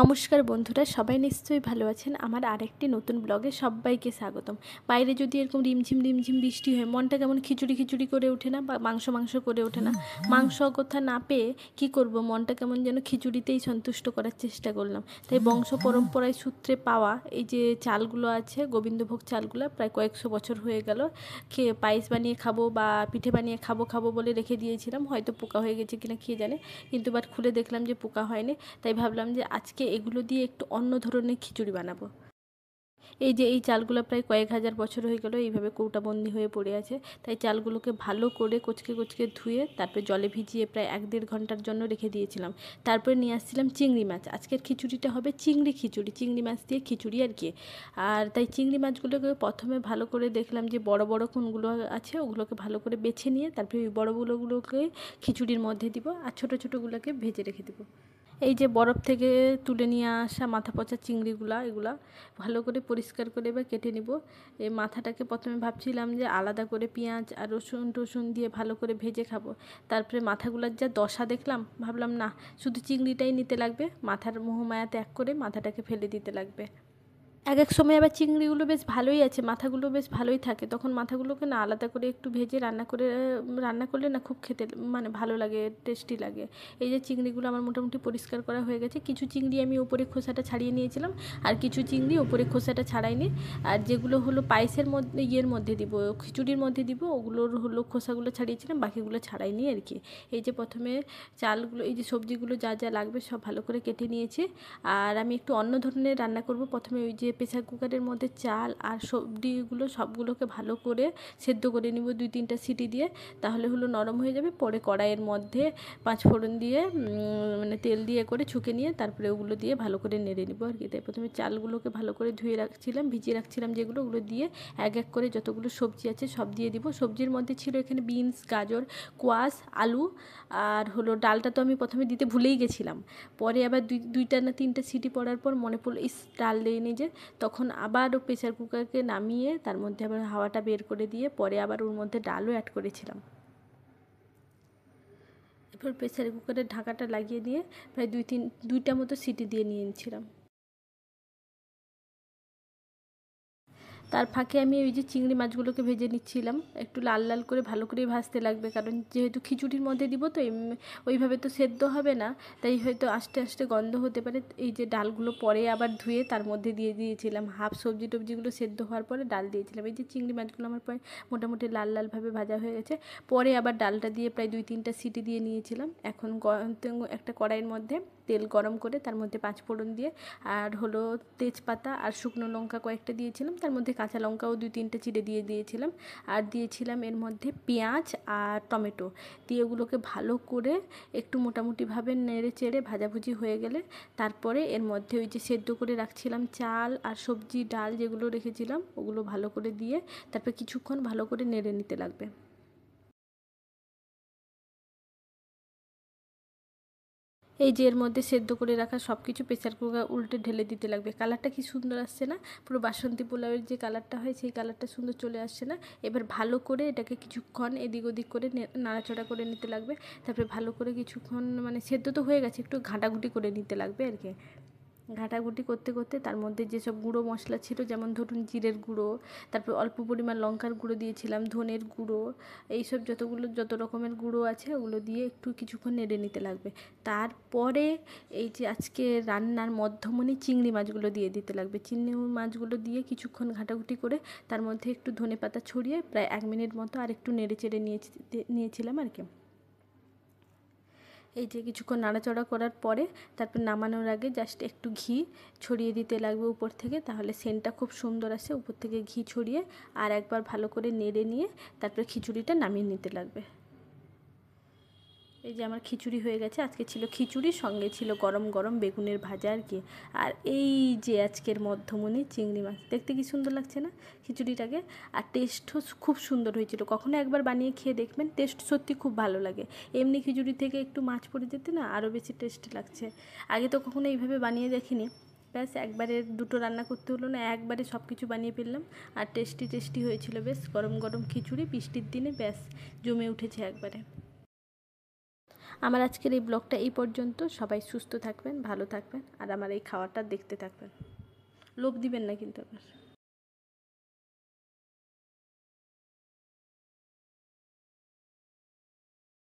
নমস্কার বন্ধুরা, সবাই নিশ্চয়ই ভালো আছেন। আমার আরেকটি নতুন ব্লগে সবাইকে স্বাগতম। বাইরে যদি এরকম রিমঝিম রিমঝিম বৃষ্টি হয়, মনটা কেমন খিচুড়ি খিচুড়ি করে ওঠে না, বা মাংস মাংস করে ওঠে না। মাংস কথা না পেয়ে কি করব, মনটা কেমন যেন খিচুড়িতেই সন্তুষ্ট করার চেষ্টা করলাম। তাই বংশ পরম্পরায় সূত্রে পাওয়া এই যে চালগুলো আছে, গোবিন্দভোগ চালগুলো, প্রায় কয়েকশো বছর হয়ে গেল। খেয়ে পায়েস বানিয়ে খাবো বা পিঠে বানিয়ে খাবো খাবো বলে রেখে দিয়েছিলাম। হয়তো পোকা হয়ে গেছে কিনা কে জানে, কিন্তু বাট খুলে দেখলাম যে পোকা হয়নি। তাই ভাবলাম যে আজকে এগুলো দিয়ে একটু অন্য ধরনের খিচুড়ি বানাবো। এই যে এই চালগুলো প্রায় কয়েক হাজার বছর হয়ে গেল এইভাবে কৌটাবন্দি হয়ে পড়ে আছে। তাই চালগুলোকে ভালো করে কচকে কচকে ধুয়ে তারপরে জলে ভিজিয়ে প্রায় 1-1.5 ঘন্টার জন্য রেখে দিয়েছিলাম। তারপরে নিয়ে আসছিলাম চিংড়ি মাছ। আজকের খিচুড়িটা হবে চিংড়ি খিচুড়ি, চিংড়ি মাছ দিয়ে খিচুড়ি আর কি। আর তাই চিংড়ি মাছগুলোকে প্রথমে ভালো করে দেখলাম যে বড় বড় কোনগুলো আছে ওগুলোকে ভালো করে বেছে নিয়ে তারপরে ওই বড়গুলোকে খিচুড়ির মধ্যে দিব, আর ছোটো ছোটোগুলোকে ভেজে রেখে দেবো। এই যে বরফ থেকে তুলে নিয়ে আসা মাথা পচা চিংড়িগুলা, এগুলা ভালো করে পরিষ্কার করে এবার কেটে নিব। এই মাথাটাকে প্রথমে ভাবছিলাম যে আলাদা করে পেঁয়াজ আর রসুন টসুন দিয়ে ভালো করে ভেজে খাবো। তারপরে মাথাগুলার যা দশা দেখলাম, ভাবলাম না, শুধু চিংড়িটাই নিতে লাগবে, মাথার মোহমায়া ত্যাগ করে মাথাটাকে ফেলে দিতে লাগবে। এক এক সময় আবার চিংড়িগুলো বেশ ভালোই আছে, মাথাগুলো বেশ ভালোই থাকে, তখন মাথাগুলোকে না আলাদা করে একটু ভেজে রান্না করলে না খুব খেতে মানে ভালো লাগে, টেস্টি লাগে। এই যে চিংড়িগুলো আমার মোটামুটি পরিষ্কার করা হয়ে গেছে। কিছু চিংড়ি আমি ওপরে খোসাটা ছাড়িয়ে নিয়েছিলাম, আর কিছু চিংড়ি ওপরে খোসাটা ছাড়াইনি। আর যেগুলো হলো পায়েসের মধ্যে মধ্যে দিব, খিচুড়ির মধ্যে দিব, ওগুলোর হলো খোসাগুলো ছাড়িয়েছিলাম, বাকিগুলো ছাড়াইনি আর কি। এই যে প্রথমে চালগুলো, এই যে সবজিগুলো যা যা লাগবে সব ভালো করে কেটে নিয়েছি। আর আমি একটু অন্য ধরনের রান্না করব। প্রথমে ওই যে প্রেসার কুকারের মধ্যে চাল আর সবজিগুলো সবগুলোকে ভালো করে সেদ্ধ করে নিব 2-3টা সিটি দিয়ে, তাহলে হলো নরম হয়ে যাবে। পরে কড়াইয়ের মধ্যে 5 ফোড়ন দিয়ে মানে তেল দিয়ে করে ছুঁকে নিয়ে তারপরে ওগুলো দিয়ে ভালো করে নেড়ে নিব আর কি। তাই প্রথমে চালগুলোকে ভালো করে ধুয়ে রাখছিলাম, ভিজিয়ে রাখছিলাম যেগুলো, ওগুলো দিয়ে এক এক করে যতগুলো সবজি আছে সব দিয়ে দিব। সবজির মধ্যে ছিল এখানে বিনস, গাজর, কোয়াশ, আলু, আর হলো ডালটা তো আমি প্রথমে দিতে ভুলেই গেছিলাম। পরে আবার দুইটা না তিনটা সিটি পড়ার পর মনে পড়লো, ইস ডাল দেয়নি যে। তখন আবারও প্রেসার কুকারকে নামিয়ে তার মধ্যে আবার হাওয়াটা বের করে দিয়ে পরে আবার ওর মধ্যে ডালও অ্যাড করেছিলাম। এরপর প্রেসার কুকারের ঢাকাটা লাগিয়ে দিয়ে প্রায় দুইটা মতো সিটি দিয়ে নিয়েছিলাম। তার ফাঁকে আমি ওই যে চিংড়ি মাছগুলোকে ভেজে নিচ্ছিলাম, একটু লাল লাল করে ভালো করেই ভাজতে লাগবে, কারণ যেহেতু খিচুড়ির মধ্যে দিব তো ওইভাবে তো সেদ্ধ হবে না, তাই হয়তো আস্তে আস্তে গন্ধ হতে পারে। এই যে ডালগুলো পরে আবার ধুয়ে তার মধ্যে দিয়ে দিয়েছিলাম, হাফ সবজি টবজিগুলো সেদ্ধ হওয়ার পরে ডাল দিয়েছিলাম। এই যে চিংড়ি মাছগুলো আমার প্রায় মোটামুটি লাল লালভাবে ভাজা হয়ে গেছে। পরে আবার ডালটা দিয়ে প্রায় 2-3টা সিটি দিয়ে নিয়েছিলাম। এখন একটা কড়াইয়ের মধ্যে তেল গরম করে তার মধ্যে 5 ফোড়ন দিয়ে আর হলো তেজপাতা আর শুকনো লঙ্কা কয়েকটা দিয়েছিলাম, তার মধ্যে কাঁচা লঙ্কাও 2-3টে চিড়ে দিয়ে দিয়েছিলাম। আর দিয়েছিলাম এর মধ্যে পেঁয়াজ আর টমেটো দিয়ে ওগুলোকে ভালো করে একটু মোটামুটিভাবে নেড়ে চেড়ে ভাজাভুজি হয়ে গেলে তারপরে এর মধ্যে ওই যে সেদ্ধ করে রাখছিলাম চাল আর সবজি ডাল যেগুলো রেখেছিলাম ওগুলো ভালো করে দিয়ে তারপর কিছুক্ষণ ভালো করে নেড়ে নিতে লাগবে। এই যে এর মধ্যে সেদ্ধ করে রাখা সব কিছু প্রেসার কুকার উল্টে ঢেলে দিতে লাগবে। কালারটা কি সুন্দর আসছে না, পুরো বাসন্তী পোলাওয়ের যে কালারটা হয় সেই কালারটা সুন্দর চলে আসছে না। এবার ভালো করে এটাকে কিছুক্ষণ এদিক ওদিক করে নাড়াচাড়া করে নিতে লাগবে। তারপরে ভালো করে কিছুক্ষণ মানে সেদ্ধ তো হয়ে গেছে, একটু ঘাঁটাঘুঁটি করে নিতে লাগবে আর কি। ঘাঁটাঘুঁটি করতে করতে তার মধ্যে যেসব গুঁড়ো মশলা ছিল, যেমন ধরুন জিরের গুঁড়ো, তারপর অল্প পরিমাণ লঙ্কার গুঁড়ো দিয়েছিলাম, ধনের গুঁড়ো, এইসব যত রকমের গুঁড়ো আছে ওগুলো দিয়ে একটু কিছুক্ষণ নেড়ে নিতে লাগবে। তারপরে এই যে আজকে রান্নার মধ্যমণি চিংড়ি মাছগুলো দিয়ে দিতে লাগবে। চিংড়ি মাছগুলো দিয়ে কিছুক্ষণ ঘাঁটাঘুঁটি করে তার মধ্যে একটু ধনেপাতা ছড়িয়ে প্রায় 1 মিনিট মতো আর একটু নেড়ে চেড়ে নিয়েছিলাম আর কি। এই যে কিছুক্ষণ নাড়াচাড়া করার পরে তারপর নামানোর আগে জাস্ট একটু ঘি ছড়িয়ে দিতে লাগবে উপর থেকে, তাহলে সেন্টটা খুব সুন্দর আসে। উপর থেকে ঘি ছড়িয়ে আর একবার ভালো করে নেড়ে নিয়ে তারপরে খিচুড়িটা নামিয়ে নিতে লাগবে। এই যে আমার খিচুড়ি হয়ে গেছে। আজকে ছিল খিচুড়ির সঙ্গে ছিল গরম গরম বেগুনের ভাজা আর কি। আর এই যে আজকের মধ্যমণি চিংড়ি মাছ, দেখতে কি সুন্দর লাগছে না খিচুড়িটাকে। আর টেস্টও খুব সুন্দর হয়েছিল, কখনো একবার বানিয়ে খেয়ে দেখবেন, টেস্ট সত্যি খুব ভালো লাগে। এমনি খিচুড়ি থেকে একটু মাছ পড়ে যেতে না আরও বেশি টেস্ট লাগছে। আগে তো কখনো এইভাবে বানিয়ে দেখিনি, ব্যাস একবারে দুটো রান্না করতে হলো না, একবারে সব কিছু বানিয়ে ফেললাম। আর টেস্টি টেস্টি হয়েছিল বেশ, গরম গরম খিচুড়ি বৃষ্টির দিনে ব্যাস জমে উঠেছে একবারে। আমার আজকের এই ব্লগটা এই পর্যন্ত। সবাই সুস্থ থাকবেন, ভালো থাকবেন, আর আমার এই খাওয়াটা দেখতে থাকবেন। লোভ দিবেন না কিন্তু আবার।